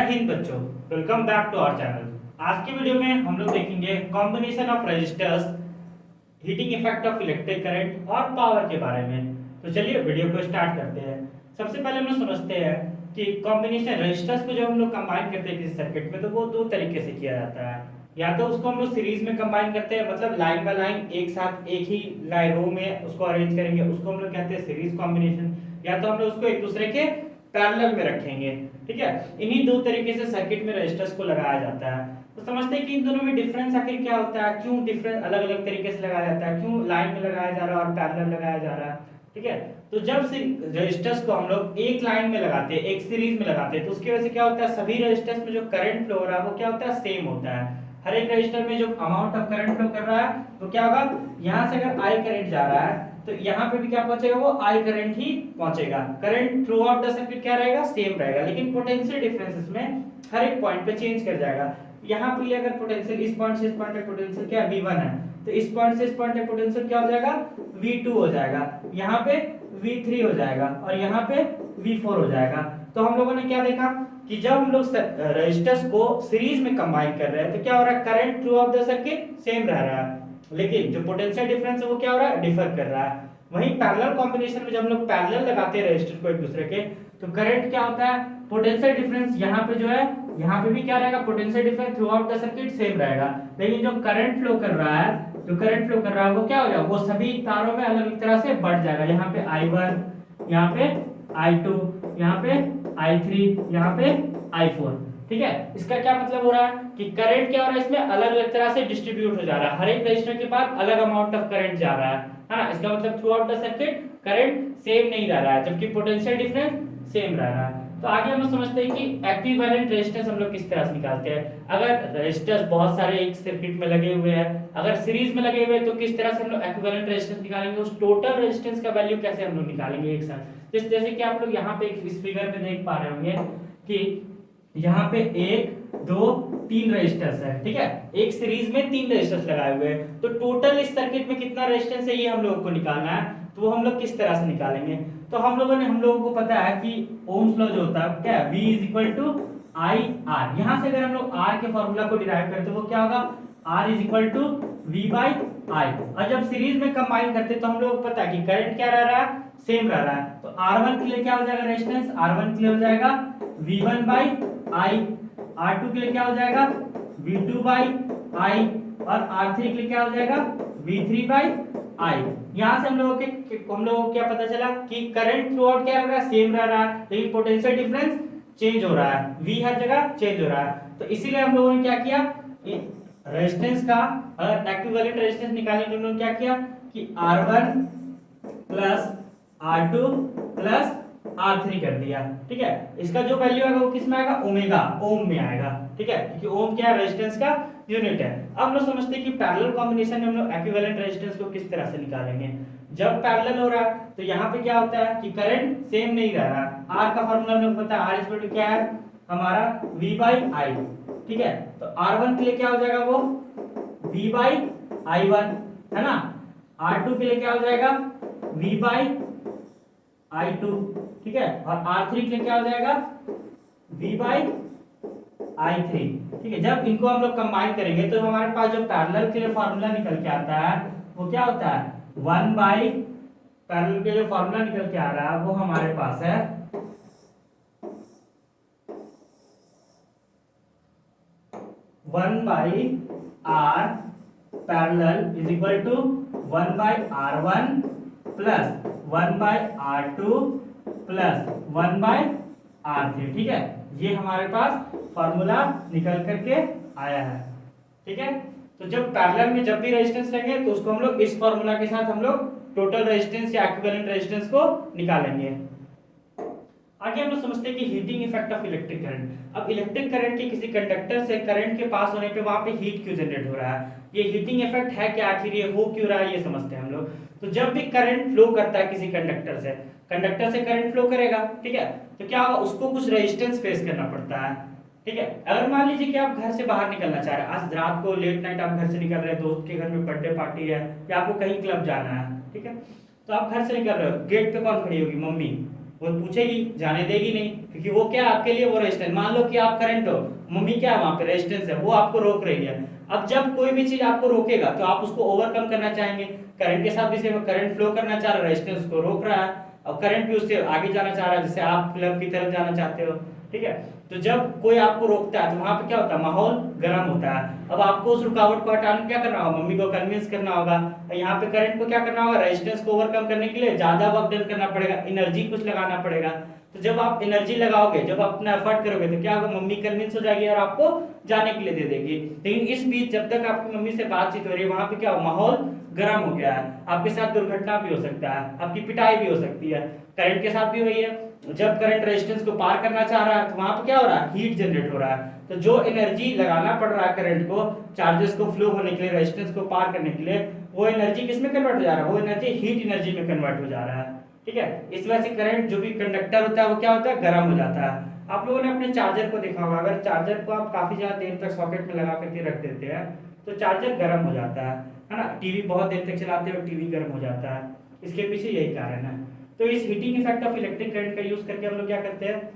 हिंद बच्चों, welcome back to our channel. आज की वीडियो में हम लोग देखेंगे combination of resistors, heating effect of electric current और पावर के बारे में। तो चलिए वीडियो को स्टार्ट करते हैं। सबसे पहले हम लोग समझते हैं कि कॉम्बिनेशन रेजिस्टर्स को जब हम लोग कंबाइन करते हैं किसी सर्किट में तो वो दो तरीके से किया जाता है। या तो उसको हम लोग सीरीज में कंबाइन करते हैं, मतलब लाइन बाय लाइन एक साथ एक ही लाइन रो में उसको अरेंज करेंगे, उसको हम लोग कहते हैं सीरीज कॉम्बिनेशन। या तो हम लोग उसको एक दूसरे के पैरेलल में रखेंगे। ठीक है, इन्हीं दो तरीके से सर्किट में रेजिस्टर्स को लगाया जाता है। तो समझते हैं कि इन दोनों में डिफरेंस आखिर क्या होता है, क्यों डिफरेंस अलग अलग तरीके से लगाया जाता है, क्यों लाइन में लगाया जा रहा है और पैरेलल लगाया जा रहा है। ठीक है, तो जब से रेजिस्टर्स को हम लोग एक लाइन में लगाते हैं, एक सीरीज में लगाते हैं, तो उसकी वजह से क्या होता है, सभी रेजिस्टर्स में जो करंट फ्लो हो रहा है वो क्या होता है, सेम होता है। हर एक रजिस्टर में जो अमाउंट ऑफ करंट फ्लो कर रहा है तो क्या होगा, यहाँ से अगर आई करंट जा रहा है तो यहाँ पे भी क्या पहुंचेगा, वो आई करंट ही पहुंचेगा। Current through out the circuit क्या रहेगा, सेम रहेगा, लेकिन पोटेंशियल डिफरेंसेस में हर एक पॉइंट पे चेंज कर जाएगा। यहाँ पे अगर पोटेंशियल इस पॉइंट से इस पॉइंट तक पोटेंशियल क्या V1 है, तो इस पॉइंट से इस पॉइंट तक पोटेंशियल क्या हो जाएगा, V2 हो जाएगा, यहाँ पे V3 हो जाएगा और यहाँ पे V4 हो जाएगा। तो हम लोगों ने क्या देखा कि जब हम लोग रेजिस्टर्स को सीरीज में कंबाइन कर रहे हैं तो क्या हो रहा है, current through out the circuit same रह रहा है, लेकिन जो पोटेंशियल डिफरेंस है वो क्या हो रहा है, डिफर कर रहा है। वहीं पैरेलल कॉम्बिनेशन में जब हम लोग पैरेलल लगाते हैं रेजिस्टर को एक दूसरे के, तो करंट क्या होता है, पोटेंशियल डिफरेंस यहाँ पे जो है, यहाँ पे भी क्या रहेगा, potential difference through out the circuit same रहेगा, लेकिन जो करंट फ्लो कर रहा है, जो करंट फ्लो कर रहा है वो क्या हो जाएगा, वो सभी तारों में अलग अलग तरह से बढ़ जाएगा। यहाँ पे I1, यहाँ पे I2, यहाँ पे I3, यहाँ पे I4। ठीक है, इसका क्या मतलब हो रहा है कि करंट क्या हो रहा है, इसमें अलग अलग तरह से डिस्ट्रीब्यूट हो जा रहा है, हर एक रजिस्टर के पास अलग अमाउंट ऑफ करंट जा रहा है ना। इसका मतलब through out the circuit current same नहीं रह रहा है, जबकि पोटेंशियल डिफरेंस सेम रह रहा है। तो आगे हम लोग समझते हैं कि एक्विवेलेंट रेजिस्टेंस हम लोग किस तरह से निकालते हैं। अगर रेजिस्टर्स बहुत सारे एक सर्किट में लगे हुए हैं, अगर सीरीज में लगे हुए हैं, तो किस तरह से हम लोग एक्विवेलेंट रेजिस्टेंस निकालेंगे, उस टोटल रेजिस्टेंस का वैल्यू कैसे हम लोग निकालेंगे एक साथ। जैसे कि आप लोग यहाँ पे इस फिगर में देख पा रहे होंगे कि यहाँ पे 1 2 3 रेजिस्टर्स है। ठीक है, एक सीरीज में 3 रेजिस्टर्स लगाए हुए हैं, तो टोटल इस सर्किट में कितना रेजिस्टेंस है ये हम लोगों को निकालना है। तो वो हम लोग किस तरह से निकालेंगे, तो हम लोगों को पता है कि ओम्स लॉ जो होता है क्या है, V = IR। यहाँ से अगर हम लोग R के फॉर्मूला को डिराइव करते हैं वो क्या होगा, R = V/I। और जब सीरीज में कंबाइन करते हैं तो हम लोग को पता है कि करंट क्या रह रहा है, सेम रह रहा है। तो R1 के लिए क्या हो जाएगा रेजिस्टेंस, R1 के लिए हो जाएगा V1/I, R2 के लिए क्या हो जाएगा V2/I और R3 के लिए क्या हो जाएगा V3/I। यहाँ से हम लोगों को क्या पता चला कि करंट थ्रू आउट क्या रह रहा है, सेम रह रहा है, लेकिन पोटेंशियल डिफरेंस चेंज हो रहा है, V हर जगह चेंज हो रहा है। तो इसीलिए हम लोगों ने क्या किया, रेजिस्टेंस का अगर एक्विवेलेंट रेजिस्टेंस निकालने के लिए हम लोगों ने क्या किया कि R1 plus R2 plus R3 कर दिया। ठीक है, इसका जो वैल्यू आएगा वो किस में आएगा, ओमेगा, ओम में आएगा। ठीक है, क्योंकि ओम क्या है, रेजिस्टेंस का यूनिट है। अब हम लोग समझते हैं कि पैरेलल कॉम्बिनेशन में हम लोग एक्विवेलेंट रेजिस्टेंस को किस तरह से निकालेंगे। जब पैरेलल हो रहा है तो यहाँ पे क्या होता है कि करंट सेम नहीं रह रहा। R का फार्मूला हम लोग पता है, R = क्या है हमारा V/I। ठीक है, तो R1 के लिए क्या हो जाएगा, वो V/I1 है ना। R2 के लिए क्या हो जाएगा V/I2। ठीक है, और R3 के लिए क्या हो जाएगा V/I3। ठीक है, जब इनको हम लोग कंबाइन करेंगे तो हमारे पास जो पैरेलल के लिए फार्मूला निकल के आता है वो क्या होता है, पैरेलल के जो फार्मूला निकल के आ रहा है वो हमारे पास है 1/R parallel = 1/R1 plus 1/R2 plus 1/R3। ठीक है, ये हमारे पास फार्मूला निकल करके आया है। ठीक है, तो जब पैरेलल में जब भी रेजिस्टेंस लेंगे तो उसको हम लोग इस फार्मूला के साथ हम लोग टोटल रेजिस्टेंस या एक्विवेलेंट रेजिस्टेंस को निकालेंगे। आगे हम लोग समझते हैं कि heating effect of electric current. अब इलेक्ट्रिक करंट के किसी कंडक्टर से करंट के पास होने पे वहां पे हीट क्यों जनरेट हो रहा है, ये हीटिंग इफेक्ट है क्या, आखिर ये हो क्यों रहा है, ये समझते हैं हम लोग। तो जब भी करंट फ्लो करता है किसी कंडक्टर से करंट फ्लो करेगा, ठीक है, तो क्या होगा, उसको कुछ रेजिस्टेंस फेस करना पड़ता है। ठीक है, अगर मान लीजिए कि आप घर से बाहर निकलना चाह रहे हैं, आज रात को लेट नाइट आप घर से निकल रहे हैं, दोस्त के घर में बर्थडे पार्टी है, या आपको कहीं क्लब जाना है, ठीक है, तो आप घर से निकल रहे हो, गेट पे कौन खड़ी होगी, मम्मी, वो पूछेगी, जाने देगी नहीं, क्योंकि वो क्या आपके लिए वो रेजिस्टेंस, मान लो कि आप करंट हो, मम्मी क्या है वहां पे रेजिस्टेंस है, वो आपको रोक रही है। अब जब कोई भी चीज आपको रोकेगा तो आप उसको ओवरकम करना चाहेंगे। करंट के साथ भी सेम, करंट फ्लो करना चाह रहा है, रेजिस्टेंस को रोक रहा है, और करंट भी उससे आगे जाना चाह रहा है, जैसे आप क्लब की तरफ जाना चाहते हो, ठीक है। तो जब कोई आपको रोकता है तो वहां पे क्या होता है, माहौल गर्म होता है। अब आपको उस रुकावट को हटाने क्या करना होगा, मम्मी को कन्विंस करना होगा। यहाँ पे करंट को क्या करना होगा, रेजिस्टेंस को ओवरकम करने के लिए ज्यादा वर्क डन करना पड़ेगा, एनर्जी कुछ लगाना पड़ेगा। तो जब आप एनर्जी लगाओगे, जब आप अपना एफर्ट करोगे, तो क्या होगा, मम्मी कन्विंस हो जाएगी और आपको जाने के लिए दे देगी। लेकिन इस बीच जब तक आपकी मम्मी से बातचीत हो रही है, वहां पे क्या हो, माहौल गर्म हो गया है, आपके साथ दुर्घटना भी हो सकता है, आपकी पिटाई भी हो सकती है। करंट के साथ भी वही है, जब करंट रेजिस्टेंस को पार करना चाह रहा है तो वहां पे क्या हो रहा है, हीट जनरेट हो रहा है। तो जो एनर्जी लगाना पड़ रहा है करंट को, चार्जेस को फ्लो होने के लिए, रेजिस्टेंस को पार करने के लिए, वो एनर्जी किस में कन्वर्ट हो जा रहा है, वो एनर्जी हीट एनर्जी में कन्वर्ट हो जा रहा है, ठीक है। इस वजह से करंट जो भी कंडक्टर होता है वो क्या होता है, गर्म हो जाता है। आप लोगों ने अपने चार्जर को देखा होगा, अगर चार्जर को आप काफी ज्यादा देर तक सॉकेट में लगा करके रख देते हैं तो चार्जर गर्म हो जाता है ना। टीवी बहुत देर तक चलाते हो, टीवी गर्म हो जाता है, इसके पीछे यही कारण है। तो इस heating effect of electric current का यूज करके हम लोग क्या करते हैं,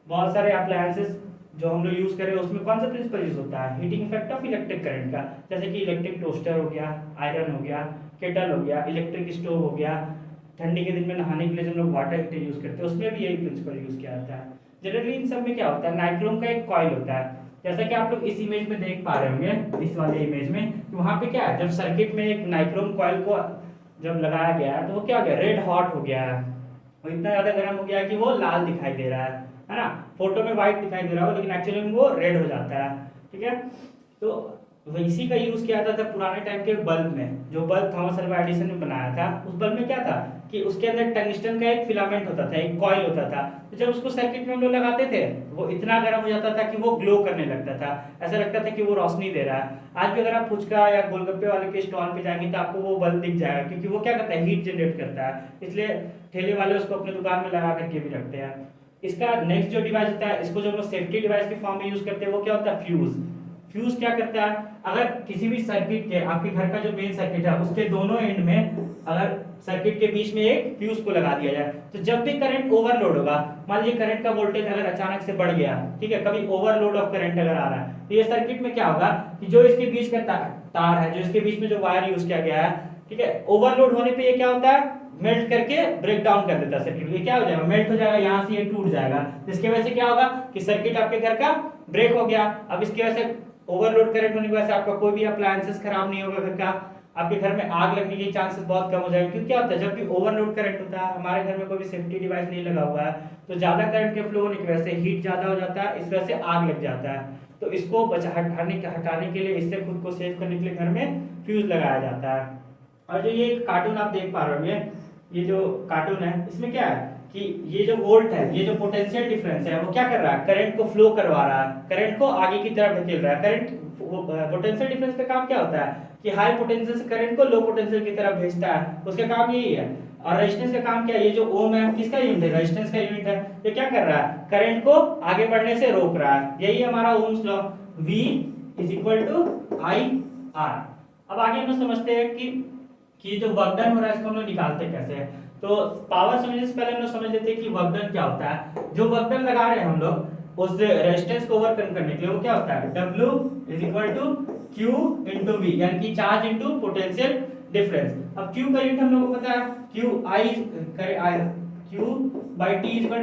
बहुत सारे अप्लायंसेस जो हम लोग यूज करें उसमें कौन सा प्रिंसिपल यूज होता है, heating effect of electric current का। जैसे कि इलेक्ट्रिक टोस्टर हो गया, आयरन हो गया, केटल हो गया, इलेक्ट्रिक स्टोव हो गया, ठंडी के दिन में नहाने के लिए जब लोग वाटर हीटर यूज करते हैं उसमें भी यही प्रिंसिपल यूज किया जाता है। जनरली इन सब में क्या होता है, नाइक्रोम का एक कॉइल होता है, जैसा कि आप लोग इस इमेज में देख पा रहे होंगे, इस वाले इमेज में, कि वहां पे क्या है, जब सर्किट में एक नाइक्रोम कॉइल को जब लगाया गया है तो वो क्या हो गया, रेड हॉट हो गया है, वो इतना ज्यादा गर्म हो गया है कि वो लाल दिखाई दे रहा है ना। फोटो में व्हाइट दिखाई दे रहा हो लेकिन एक्चुअली में वो रेड हो जाता है, ठीक है। तो इसी का यूज किया जाता था पुराने टाइम के बल्ब में, जो बल्ब थॉमस अल्वा एडिसन ने बनाया था, उस बल्ब में क्या था कि उसके अंदर टंगस्टन का एक फिलामेंट होता था, एक कॉइल होता था। तो जब उसको सर्किट में हम लोग लगाते थे वो इतना गर्म हो जाता था कि वो ग्लो करने लगता था, ऐसा लगता था कि वो रोशनी दे रहा है। आज भी अगर आप फुचका या गोलगप्पे वाले के स्टॉल पे जाएंगे तो आपको वो बल्ब दिख जाएगा, क्योंकि वो क्या करता है, हीट जनरेट करता है, इसलिए ठेले वाले उसको अपने दुकान में लगा करके भी रखते हैं। इसका नेक्स्ट जो डिवाइस होता है, इसको जो हम सेफ्टी डिवाइस के फॉर्म में यूज करते हैं, वो क्या होता है, फ्यूज। फ्यूज क्या करता है, अगर किसी भी सर्किट के, आपके घर का जो मेन सर्किट है उसके दोनों एंड में अगर सर्किट के बीच में एक फ्यूज को लगा दिया जाए, तो जब भी करंट ओवरलोड होगा, मान लीजिए करंट का वोल्टेज अगर अचानक से बढ़ गया, ठीक है, कभी ओवरलोड ऑफ करंट अगर आ रहा है, तो ये सर्किट में क्या होगा कि जो इसके बीच का तार है, जो इसके बीच में जो वायर यूज किया गया है, ठीक है, ओवरलोड होने पे ये क्या होता है, मेल्ट करके ब्रेक डाउन कर देता है सर्किट। ये क्या हो जाएगा, मेल्ट हो जाएगा, यहाँ से ये टूट जाएगा, जिसकी वजह से क्या होगा कि सर्किट आपके घर का ब्रेक हो गया। अब इसकी वजह से ओवरलोड करंट होने की वजह से आपका कोई भी अप्लायंसेस खराब नहीं होगा घर का, आपके घर में आग लगने के चांसेस बहुत कम हो जाएंगे। क्योंकि क्या होता है, जब भी ओवरलोड करंट होता है, हमारे घर में कोई भी सेफ्टी डिवाइस नहीं लगा हुआ है, तो ज्यादा करंट के फ्लो होने की वजह से हीट ज्यादा हो जाता है, इस वजह से आग लग जाता है। तो इसको हटाने के लिए, इससे खुद को सेव करने के लिए घर में फ्यूज लगाया जाता है। और जो ये कार्टून आप देख पा रहे होंगे, ये जो कार्टून है, इसमें क्या है कि ये जो वोल्ट है, ये जो पोटेंशियल डिफरेंस है, वो क्या कर रहा है, करंट को फ्लो करवा रहा है, करंट को आगे की तरफ धकेल रहा है। करंट पोटेंशियल डिफरेंस का काम क्या होता है कि हाई पोटेंशियल से करंट को लो पोटेंशियल की तरफ भेजता है, उसका काम यही है। और रेजिस्टेंस का काम क्या है, ये जो ओम है किसका यूनिट है, रेजिस्टेंस का यूनिट है। ये क्या कर रहा है, करंट को आगे बढ़ने से रोक रहा है, यही हमारा ओम्स लॉ, V = IR। अब आगे हम समझते हैं कि जो वर्क डन हो रहा है इसको हम लोग निकालते कैसे हैं। तो पावर समझने से पहले हम लोग समझ लेते हैं कि वर्क डन क्या होता है। जो वर्क डन लगा रहे हैं हम लोग उस रेजिस्टेंस को ओवरकम करने के लिए, वो क्या होता है, W = Q × V, यानी कि चार्ज इनटू पोटेंशियल डिफरेंस। अब Q का यूनिट हम लोगों को पता है, Q/T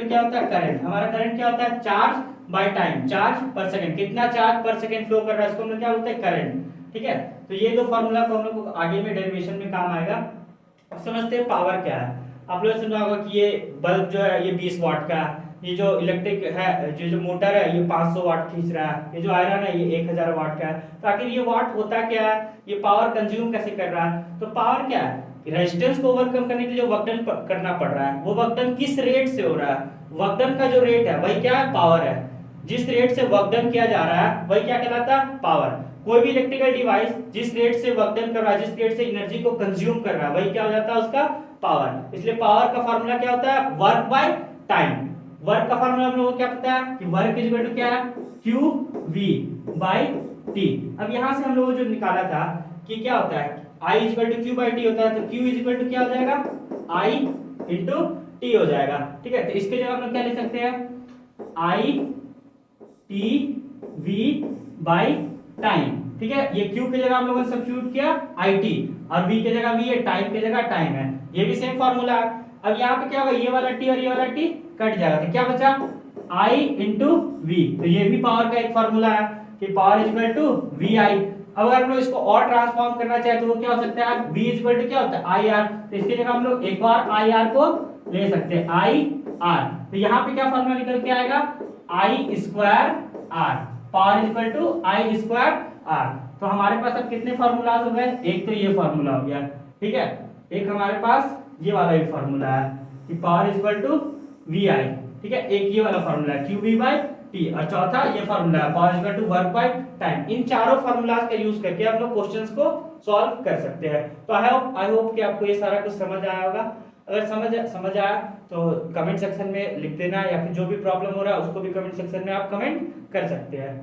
क्या होता है, करंट। हमारा करंट क्या होता है, चार्ज बाय टाइम, चार्ज पर सेकंड, कितना चार्ज पर सेकंड फ्लो कर रहा है, इसको हम लोग क्या बोलते हैं, करंट, ठीक है। तो ये दो फार्मूला को हम लोग को आगे में डेरिवेशन में काम आएगा। अब समझते हैं पावर क्या है। आप लोगों ने सुना होगा कि ये बल्ब जो है ये 20 वाट का, ये जो इलेक्ट्रिक है, जो मोटर है ये 500 वाट खींच रहा है, ये जो आयरन है ये 1000 वाट का है। तो आखिर ये वाट होता क्या है, ये पावर कंज्यूम कैसे कर रहा है। तो पावर क्या है, रेजिस्टेंस को ओवरकम करने के लिए जो वर्क डन करना पड़ रहा है, वो वर्क डन किस रेट से हो रहा है, वर्क डन का जो रेट है वही क्या है, पावर है। जिस रेट से वर्क डन किया जा रहा है वही क्या कहलाता है, पावर। कोई भी इलेक्ट्रिकल डिवाइस जिस रेट से वर्क डन कर रहा है, जिस रेट से एनर्जी को कंज्यूम कर रहा है, वही क्या हो जाता है, उसका पावर। इसलिए पावर का फार्मूला क्या होता है, वर्क बाय टाइम। वर्क का फार्मूला हम लोगों को क्या पता है कि वर्क इक्वल टू क्या है, QV/T। अब यहां से हम लोगों जो निकाला था कि क्या होता है, I = Q/T होता है, तो Q = क्या हो जाएगा, I × टी हो जाएगा। ठीक है, तो इसके जगह हम लोग क्या लिख सकते हैं, I T V by time. ठीक है, ये क्यू की जगह हम लोगों ने सब्स्टिट्यूट किया आई टी, और वी की जगह वी है, टाइम की जगह टाइम है, ये भी सेम फॉर्मूला है। अब यहाँ पे क्या होगा, ये वाला टी और ये वाला टी कट जाएगा, तो क्या बचा, आई इंटू वी। तो ये भी पावर का एक फॉर्मूला है कि power is equal to V I. अब अगर हम लोग इसको और ट्रांसफॉर्म करना चाहे तो वो क्या हो सकता है, v इज इक्वल टू क्या होता है, आई आर। तो इसकी जगह हम लोग एक बार आई आर को ले सकते हैं, आई आर। तो यहाँ पे क्या फॉर्मूला निकल के आएगा, I square R, power is equal to I square R. तो हमारे पास अब कितने फॉर्मूलाज हो गए, एक तो ये फॉर्मूला हो गया, ठीक है, एक हमारे पास ये वाला भी फॉर्मूला है कि power is equal to V I. ठीक है, एक ये वाला फॉर्मूला है क्यू वी बाई टी, और चौथा ये फॉर्मूला है power is equal to work by time. इन चारों फॉर्मूलाज का यूज करके हम लोग क्वेश्चंस को सॉल्व कर सकते हैं। तो आई होप कि आपको ये सारा कुछ समझ आया होगा। अगर समझ आया तो कमेंट सेक्शन में लिख देना, या फिर जो भी प्रॉब्लम हो रहा है उसको भी कमेंट सेक्शन में आप कमेंट कर सकते हैं।